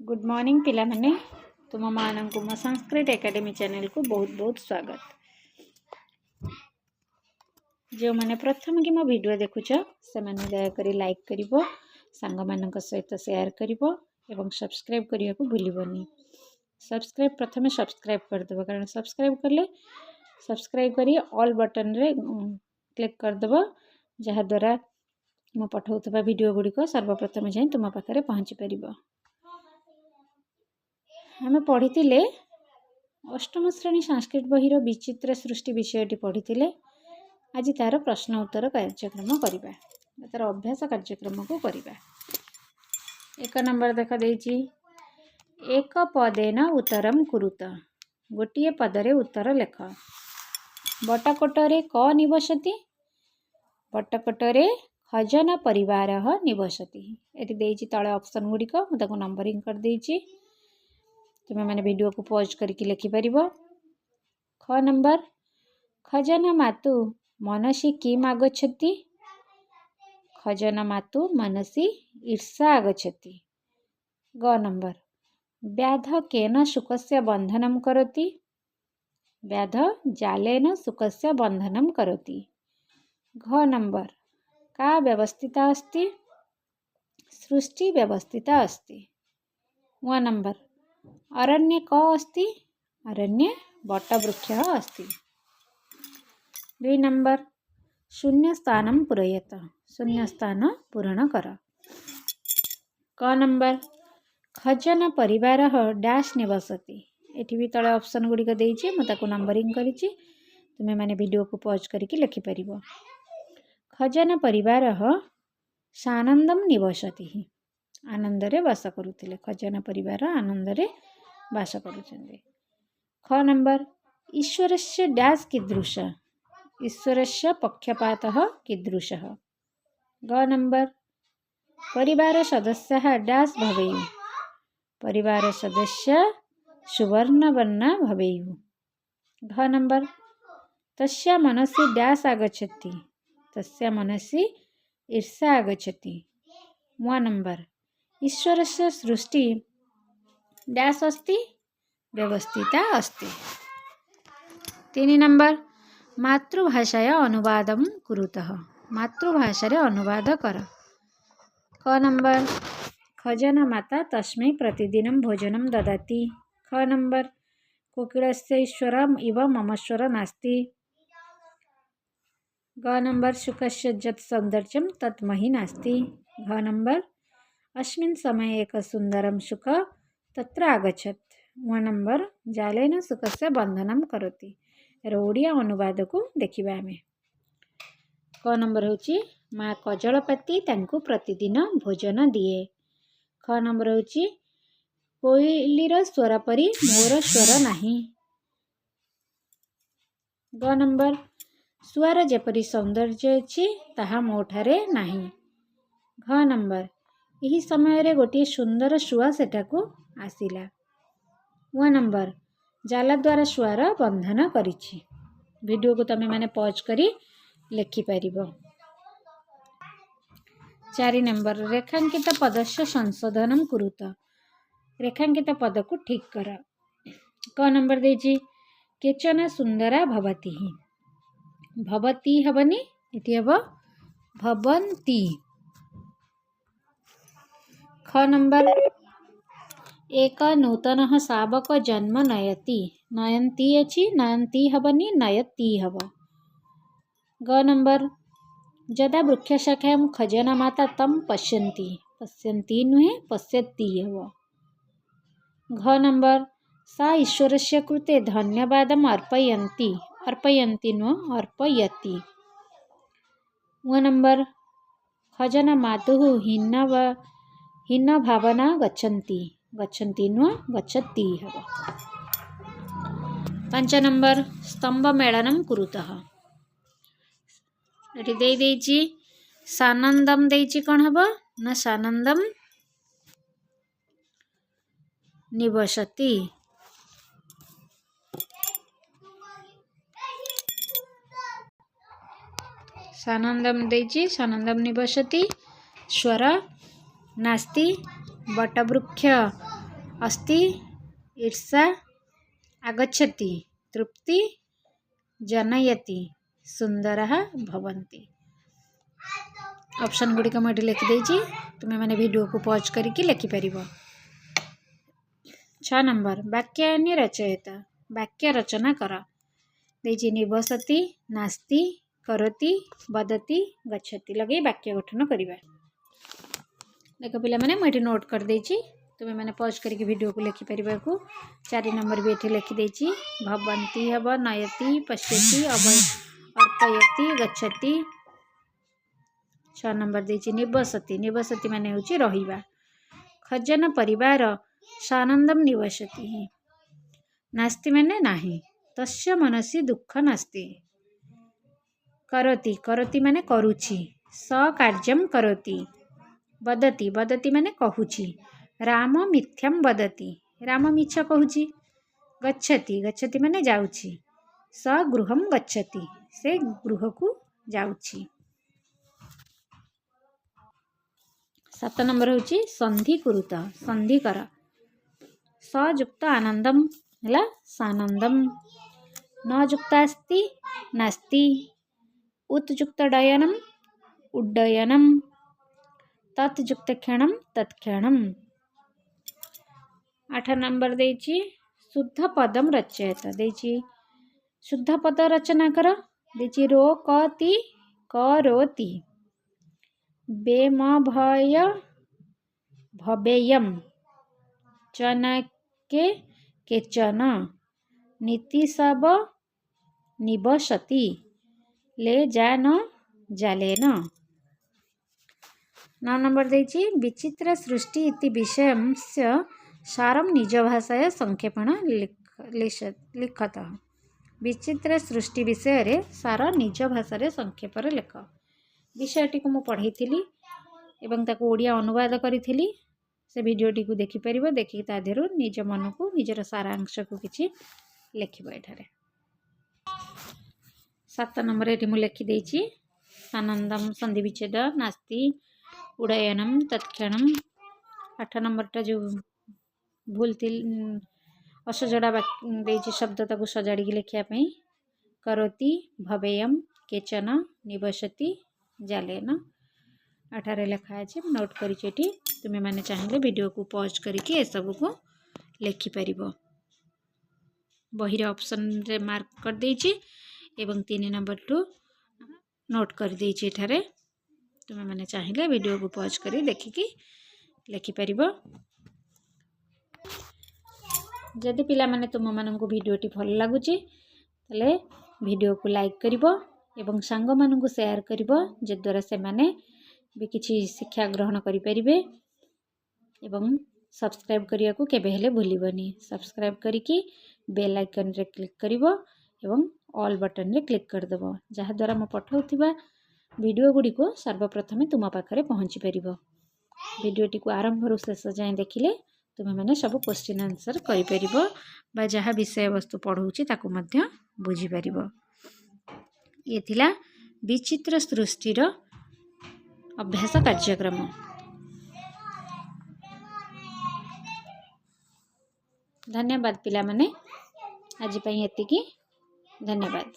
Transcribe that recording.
Good morning पिला माने तुम मानक मो संस्कृत एकेडमी चैनल को बहुत बहुत स्वागत। जो मैंने प्रथम कि मो वीडियो देखुच से मैंने दयाक लाइक करिवो, सांग मानक सहित शेयर करिवो एवं सब्सक्राइब करने को भूलबनी। सब्सक्राइब प्रथम सब्सक्राइब करदेव, कारण सब्सक्राइब कले सब्सक्राइब करी ऑल बटन रे क्लिक करदेव, जहाद्वारा मो पठाउथबा वीडियो गुड़िक सर्वप्रथम जाए तुम पाखे पहुँची पार। आम पढ़ी अष्टम श्रेणी संस्कृत बहिर विचित्र सृष्टि विषयटी पढ़ी। आज तार प्रश्न उत्तर कार्यक्रम करवा, तार अभ्यास कार्यक्रम को करवा। एक नंबर देखा देछि, एक पदेन उत्तरम कुरुत, गोटे पदरे उत्तर लेख। बटकोटरे क निवसति, बटकोटरे खजन परिवार निवसति। ये देछि तले ऑप्शन गुड़िक मुझे नंबरिंग कर देछि, तुम्हें मैंने वीडियो को पॉज करके लिखिपर। ख नंबर, खजन मातु मनसी किम आगच्छति, खजन मातु मनसी ईर्षा आगच्छति। ग नंबर, व्याध केन शुकस्य बंधनम करोति, व्याध जालेन शुकस्य बंधनम करोति। घ नंबर, का व्यवस्थिता अस्ति, सृष्टि व्यवस्थिता अस्ति। व नंबर, अरण्ये क अस्ति, अरण्ये वटवृक्षः अस्ति। 2 नंबर, शून्य स्थानं पूरयत, शून्य स्थान पूरण कर। क नंबर, खजन परिवार डैश निवसति। एठी भी तले ऑप्शन गुड़िक देछि, मुझे नंबरिंग करिछि, तुम्हें मैंने वीडियो को पॉज करके लिखिपर। खजन परिवार सानंदम निवसति, आनंदरे वास करुथिले। खजन परिवार आनंदरे वास करुछन्ते। ख नंबर, ईश्वरस्य डैश कीदृश, ईश्वरस्य पक्षपातः कीदृशः। ग नंबर, परिवार सदस्यः डैश भवेयुः, परिवार सदस्य सुवर्णवर्ण भवेयुः। घ नंबर, तस्य मनसि डैश आगच्छति, तस्य मनसि ईर्षा आगच्छति। व नंबर, ईश्वरस्य सृष्टि डैश अस्ति, व्यवस्थिता अस्ति। 3 नंबर, मातृभाषाया अनुवादं कुरुतः, मातृभाषा रे अनुवाद कर। क नंबर, खजन माता तस्मै प्रतिदिनं भोजनं ददाति। ख नंबर, कोकिलस्य ईश्वरम् इव ममश्वर नास्ति। ग नंबर, शुकस्य यत् सौन्दर्यं तत् महि नास्ति। घ नंबर, अस्मिन् समये एक सुन्दरं शुक तत्र आगच्छत्। व नंबर, जालेन शुकस्य बंधनम करोति। ओडिया अनुवाद को देखिबा आमे। क नंबर होची, माँ कजलपाती तांको प्रतिदिन भोजन दिए। ख नंबर होची, कोइलीर स्वर परी मोर स्वर नाही। ग नंबर, सुआर जेपरी सौंदर्य अछि ताहा मोठारे नाही। घ नंबर, यही समय रे गोटे सुंदर शुआ सेठाकू आसिला। व नंबर, जाला द्वारा शुआर बंधन करिछि। वीडियो को तमे माने पॉज करी लिखिपर। 4 नंबर, रेखांकित पदस्य संशोधनम कुरुत, रेखांकित पद को ठीक कर। क नंबर देछि, केचन सुंदरा भवति, भवति हबनी, इति हब भवन्ति। ख नंबर, एक नूतन शावक जन्म नयति, नयन्ति अछि, नयन्ति हबनी, नयति हब। ग नंबर, जदा वृक्षशाखायां खजन माता तम पश्यन्ति, पश्यन्ति नुहे पश्यति हब। घ नंबर, सा ईश्वरस्य कृते धन्यवादम अर्पयन्ति, अर्पयन्ति नुह अर्पयति। व नंबर, खजन मातुः हीन भावना गच्छन्ति, गच्छन्ति नुह गच्छति हब। 5 नंबर, स्तंभ मेलनम कुरुतः। एठी देई देछि सानंदम देछि, कोन हब ना सानंदम निवसति। सानंदम देछि, सानंदम निवसति, स्वर नास्ति, वटवृक्ष अस्ति, ईर्षा, आगच्छति, तृप्ति, जनयति, सुंदरः भवन्ति। ऑप्शन गुड़िक मुझे लिखिदे तुम्हें मैंने वीडियो को पॉज करके लिखिपर। 6 नंबर वाक्यानि रचयत, वाक्य रचना कर। देजी निवसति, नास्ति, करोति, वदति, गच्छति लगे वाक्य गठन करवा। देख पिला मैंने मुझे नोट कर देछि, तुम्हें मैंने पॉज करके वीडियो को लिखिपर को। 4 नंबर भी ये लिखिदे भवन्ति हब, नयति, पश्यति, अर्पयति, गच्छति। 6 नंबर देछि निवसति, निवसति माने होछि रहिबा। खजन परिवार सानंदम निवसति, नास्ति माने नाही, तस्य मनसि दुःख नास्ति। करोति, करोति माने करुछि, स कार्यम करोति। वदति, वदति माने कहुछि, राम मिथ्याम वदति, राम मिछ कहुछि। गच्छति, गच्छति माने जाउछि, स गृहम गच्छति, से गृह को जाउछि। 7 नंबर होची संधि कुरुत, संधि कर। सयुक्त आनंदम हला सानंदम, न युक्तास्ति नास्ति, उत्युक्त डयनम उड्डयनम, तत्युक्त क्षणम तत्क्षणम। 8 नंबर देछि शुद्ध पदम रचयत, देछि शुद्ध पद रचना कर। देछि रोकति, करोति, बेमभय भवेयम, चनके केचन, नीतिशव निवसति, ले जान जालेन। 9 नंबर देछि विचित्र सृष्टि इति विषयस्य सारम निज भाषाया संक्षेपण लिखत। विचित्र सृष्टि विषय रे सार निज भाषा संक्षेप लेख। विषयटी को मुझे पढ़ी एवं ताको ओडिया अनुवाद करी। से वीडियोटी को देखिपर, देखिए ता देहरु निज मन को निजर सारांश को किछि लिखिब। एठारे 7 नंबर ये मुझे लिखिदे सानंदम संधि विच्छेद, नास्ति, उडयनम, तत्क्षणम। 8 नंबरटा जो भूल थी असजड़ा देछि शब्द ताको सजाड़ी लिखापी। करोति, भवेयम, केचन, निवसति, जालेन। 18 लिखा है नोट करी। तुम्हें मैंने चाहिए वीडियो को पॉज करके ए सब को लिखिपर। बहिर ऑप्शन रे मार्क कर देछि एवं 3 नंबर टू नोट कर देछि। एठारे तुम्हें मैंने चाहिए वीडियो को पॉज करी देखिकी लिखिपर। जदि पिला माने तुम माननकु वीडियोटी भल लागुची तले वीडियो को लाइक करिवो एवं सांग माननकु शेयर करिवो, जे द्वारा से माने भी किछि शिक्षा ग्रहण करि परिबे। एवं सब्सक्राइब करिया को केबे हेले भूलिबनी। सब्सक्राइब करिकी बेल आइकन रे क्लिक करिवो एवं ऑल बटन रे क्लिक कर देबो, जहा द्वारा म पठाउथिबा वीडियो गुडी को सर्वप्रथमे तुम पाखरे पहुंची परिबो। वीडियोटी को आरंभ रु शेष जाए देखिले तुम्हें मैंने सब क्वेश्चन आंसर करिपरिबो बा जहाँ विषय वस्तु पढ़ाऊँगी ताकू मध्य बुझी परिबो। ये थिला विचित्र सृष्टिर अभ्यास कार्यक्रम। धन्यवाद पिला माने, आज पई एतिकी। धन्यवाद।